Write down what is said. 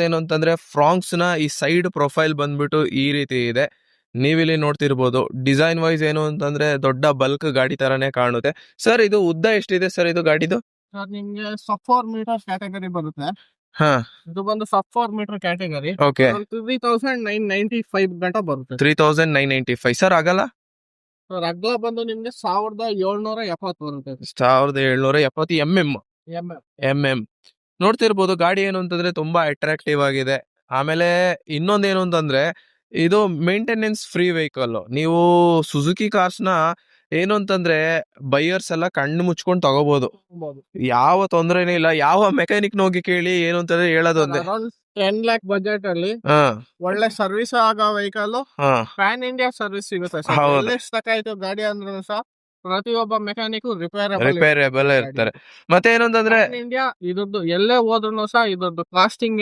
ಏನು ಅಂತಂದ್ರೆ ಫ್ರಾಂಕ್ಸ್ ನ ಈ ಸೈಡ್ ಪ್ರೊಫೈಲ್ ಬಂದ್ಬಿಟ್ಟು ಈ ರೀತಿ ಇದೆ. ನೀವಿಲ್ಲಿ ನೋಡ್ತಿರ್ಬೋದು. ಡಿಸೈನ್ ವೈಸ್ ಏನು ಅಂತಂದ್ರೆ ದೊಡ್ಡ ಬಲ್ಕ್ ಗಾಡಿ ತರಾನೇ ಕಾಣುತ್ತೆ. ಸರ್ ಇದು ಉದ್ದ ಎಷ್ಟಿದೆ ಸರ್ ಇದು ಗಾಡಿದು? ಸರ್ ನಿಮ್ಗೆ ಸಬ್ 4 ಮೀಟರ್ ಕ್ಯಾಟಗರಿ ಬರುತ್ತೆ. ಹಾ, ಇದು ಬಂದು ಸಬ್ 4 ಮೀಟರ್ ಕ್ಯಾಟಗರಿ. ಓಕೆ. 3995 ಗಂಟ ಬರುತ್ತೆ. 3995 ಸರ್. ಆಗಲ್ಲ ಸರ್ ಅಗ್ಲ ಬಂದು ನಿಮ್ಗೆ 1770 ಬರುತ್ತೆ. 1770 mm. MM. ನೋಡ್ತಿರ್ಬೋದು ಗಾಡಿ ಏನು ಅಂತಂದ್ರೆ ತುಂಬಾ ಅಟ್ರಾಕ್ಟಿವ್ ಆಗಿದೆ. ಆಮೇಲೆ ಇನ್ನೊಂದೇನು ಅಂತಂದ್ರೆ ಇದು ಮೇಂಟೆನೆನ್ಸ್ ಫ್ರೀ ವೆಹಿಕಲ್. ನೀವು ಸುಜುಕಿ ಕಾರ್ಸ್ ನ ಏನು ಅಂತಂದ್ರೆ ಬೈಯರ್ಸ್ ಎಲ್ಲ ಕಣ್ಣು ಮುಚ್ಕೊಂಡು ತಗೋಬಹುದು, ಯಾವ ತೊಂದರೆನೇ ಇಲ್ಲ. ಯಾವ ಮೆಕ್ಯಾನಿಕ್ ಹೋಗಿ ಕೇಳಿ ಏನು ಅಂತಂದ್ರೆ ಹೇಳೋದೊಂದೇ. 10 lakh ಬಜೆಟ್ ಅಲ್ಲಿ ಒಳ್ಳೆ ಸರ್ವಿಸ್ ಆಗೋ ವೆಹಿಕಲ್ ಪ್ಯಾನ್ ಇಂಡಿಯಾ ಸರ್ವಿಸ್ ಸಿಗುತ್ತೆ. ಎಷ್ಟಾಯ್ತು ಗಾಡಿ ಅಂದ್ರೆ ಸಹ ಪ್ರತಿಯೊಬ್ಬ ಮೆಕ್ಯಾನಿಕ್ ರಿಪೇರೇಬಲ್ ಇರ್ತಾರೆ. ಮತ್ತೆ ಏನು ಅಂತಂದ್ರೆ ಇಂಡಿಯಾ ಇದ್ರದ್ದು ಎಲ್ಲೇ ಹೋದ್ರು ಸಹ ಇದ್ರದ್ದು ಕಾಸ್ಟಿಂಗ್